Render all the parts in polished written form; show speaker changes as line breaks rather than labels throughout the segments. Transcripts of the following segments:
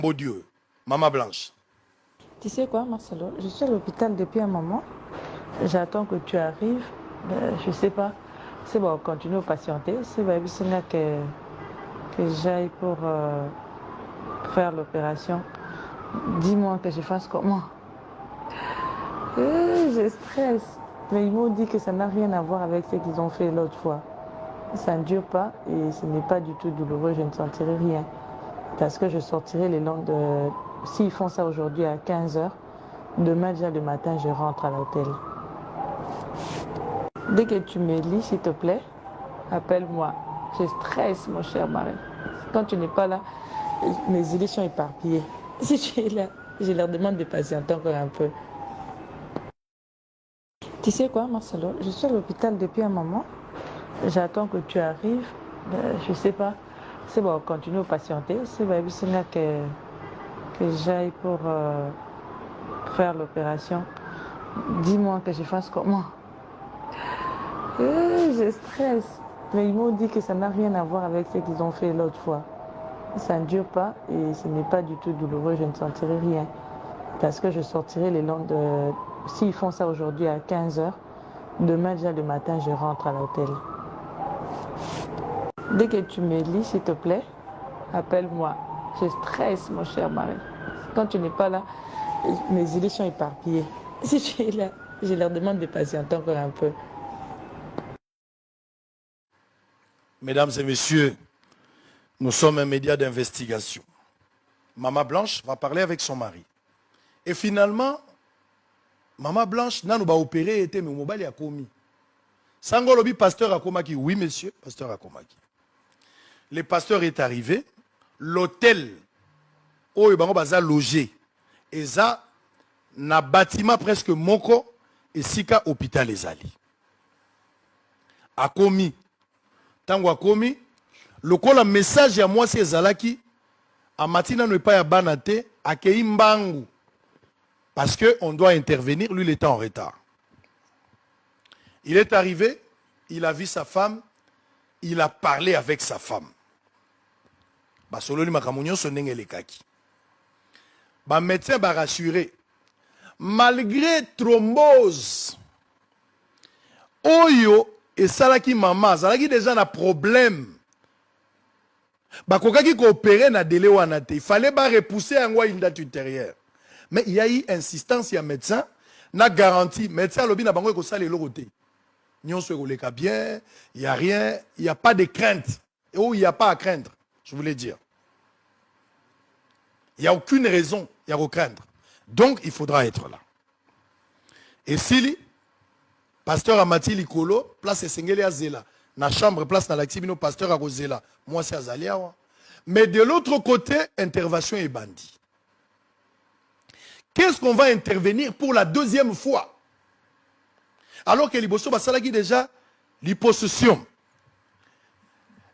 Beau Dieu, Maman Blanche.
Tu sais quoi, Marcelo? Je suis à l'hôpital depuis un moment. J'attends que tu arrives. Je sais pas. C'est bon, continue à patienter. C'est vrai que j'aille pour faire l'opération. Dis-moi que je fasse comment? Je stresse. Mais ils m'ont dit que ça n'a rien à voir avec ce qu'ils ont fait l'autre fois. Ça ne dure pas et ce n'est pas du tout douloureux. Je ne sentirai rien. Parce que je sortirai les longs de... S'ils font ça aujourd'hui à 15 h, demain déjà le matin, je rentre à l'hôtel. Dès que tu me lis, s'il te plaît, appelle-moi. Je stresse, mon cher mari. Quand tu n'es pas là, mes idées sont éparpillées. Si tu es là, je leur demande de patienter encore un peu. Tu sais quoi, Marcelo? Je suis à l'hôpital depuis un moment. J'attends que tu arrives. Je sais pas. C'est bon, continue à patienter. C'est vrai que j'aille pour faire l'opération. Dis-moi que je fasse comment? Je stresse. Mais ils m'ont dit que ça n'a rien à voir avec ce qu'ils ont fait l'autre fois. Ça ne dure pas et ce n'est pas du tout douloureux. Je ne sentirai rien. Parce que je sortirai les longs de... S'ils font ça aujourd'hui à 15 h, demain déjà le matin, je rentre à l'hôtel. Dès que tu me lis, s'il te plaît, appelle-moi. Je stresse, mon cher mari. Quand tu n'es pas là, mes idées sont éparpillées. Si tu es là, je leur demande de patienter encore un peu.
Mesdames et messieurs, nous sommes un média d'investigation. Maman Blanche va parler avec son mari. Et finalement, Maman Blanche n'a pas opéré, mais mobile a commis. Sangolobi, pasteur Akomaki. Oui, monsieur, pasteur Akomaki. Le pasteur est arrivé. L'hôtel où il a logé. Et ça, na bâtiment presque moko et sika hôpital ezali. Akomi. Tango akomi. Lokola message ya moi c'est zalaki. A matina ne pas ya banate. Akei mbangu. Parce qu'on doit intervenir. Lui, il était en retard. Il est arrivé. Il a vu sa femme. Il a parlé avec sa femme. Basolo li makamunyo sonenge le kaki. Ba médecin ba rassuré. Malgré thrombose, oyo et salaki maman, salaki déjà un problème. Bakokaki ko opérer na délai wana te. Il fallait pas repousser en une date ultérieure. Mais il y a eu insistance ya médecin, na garantie médecin lobi na bango ko sala eloko te. Nyonso ko leka bien, il y a rien, il y a pas de crainte. Et où il y a pas à craindre, je voulais dire. Il y a aucune raison, il y a à craindre. Donc il faudra être là. Et si pasteur Amati Likolo, place Sengeli Azela, na chambre, place na l'activino, pasteur Arozela, moi c'est Azaliawa. Mais de l'autre côté, intervention est bandit. Qu'est-ce qu'on va intervenir pour la deuxième fois? Alors que Liboso Basalaki déjà, l'hypossession.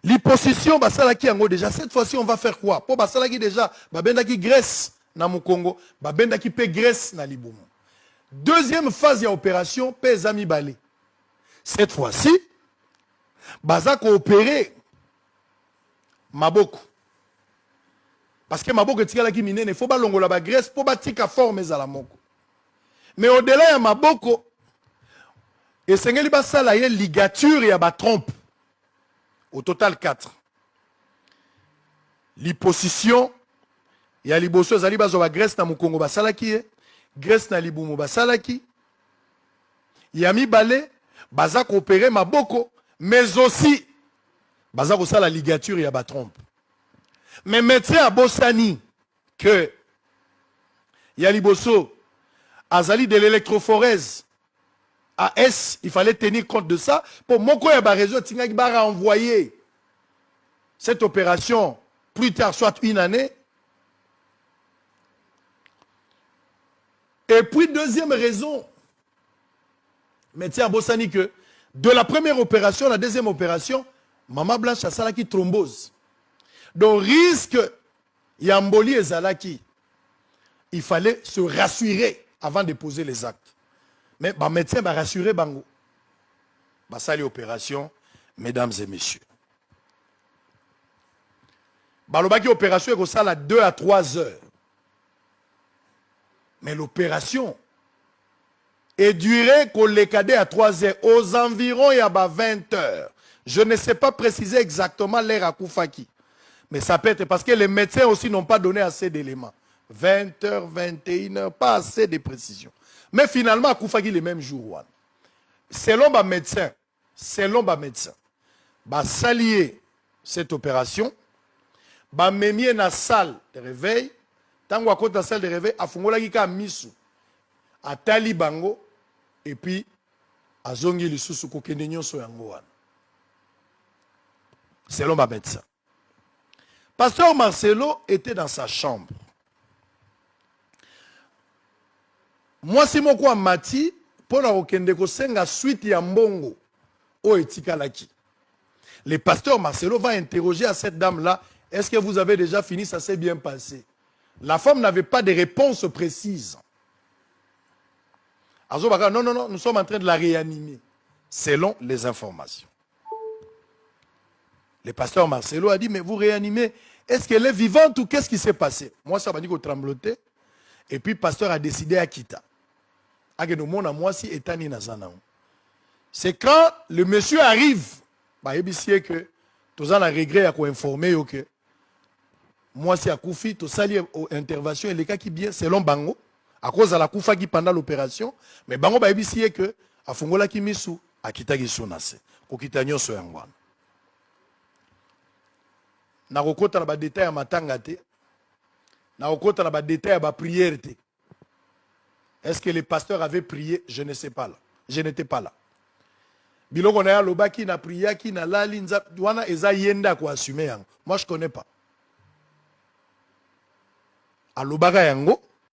L'hypossession Basalaki Ango déjà, cette fois-ci on va faire quoi? Pour Basalaki déjà, Babendaki Grèce na Mukongo, Babendaki pe Grèce na Liboumou. Deuxième phase de l'opération, Pezami Balé. Cette fois-ci, Baza coopéré Maboko. Parce que Maboko est la mine, il faut pas longo la Grèce pour bâtir forme à la moko. Mais au-delà de Maboko, et Sengeli Basala y a ligature et ba trompe. Au total 4. L'hyposition, il y a l'hyposso zali bazo ba Grèce na Mukongo basalaki. Grèce na Liboumou basalaki. Yami balé baza coopérer Maboko, mais aussi baza ko la ligature ya ba trompe. Mais médecin à Bossani que Yaliboso azali de l'électrophorèse à S, il fallait tenir compte de ça pour moko ya ba réseau tingaki ba renvoyer cette opération plus tard, soit une année. Et puis deuxième raison, médecin à Bossani que de la première opération, la deuxième opération, Maman Blanche a salaki thrombose. Donc risque Yamboli et Zalaki, il fallait se rassurer avant de poser les actes. Mais le médecin va rassurer Bango. Ça l'opération, mesdames et messieurs. balobaki opération et ça 2 à 3 heures. Mais l'opération est durée qu'on les cadets à 3 heures. Aux environs, il y a 20 heures. Je ne sais pas préciser exactement l'heure à Koufaki. Mais ça peut être parce que les médecins aussi n'ont pas donné assez d'éléments. 20 heures, 21 heures, pas assez de précision. Mais finalement, à Koufaki, le même jour. Selon les médecins, s'allier cette opération, mémier dans la salle de réveil, tant que la salle de réveil, a fongola ki ka misu, a tali bango, et puis a zongi lisusu kokende nyonso yango wana. Selon ma médecin. Pasteur Marcelo était dans sa chambre. Moi, si mon quoi mati, pour la okende ko senga suite ya mbongo o etikalaki. Le pasteur Marcelo va interroger à cette dame-là, est-ce que vous avez déjà fini, ça s'est bien passé? La femme n'avait pas de réponse précise. Non, non, non, nous sommes en train de la réanimer, selon les informations. Le pasteur Marcelo a dit, mais vous réanimez, est-ce qu'elle est vivante ou qu'est-ce qui s'est passé? Moi, ça m'a dit qu'on tremblotait. Et puis, le pasteur a décidé à quitter. C'est quand le monsieur arrive, il que tous en a regret à informer que moi, c'est à Koufi, tout ça, intervention, et les cas qui bien, selon Bango, à cause de la Koufa qui pendant l'opération, mais Bango, il que à Fongola qui misu, à Kitagi Sonase, au Kitanyo Soyangwan. Na kokota na ba détail ya matanga te, na kokota na ba détail ya ba prière te. Est-ce que les pasteurs avaient prié? Je ne sais pas là. Je n'étais pas là. Biloko na ya lobaki na priya ki na lali nza wana eza yenda ko assumer yango. Moi je connais pas. A lobaka yango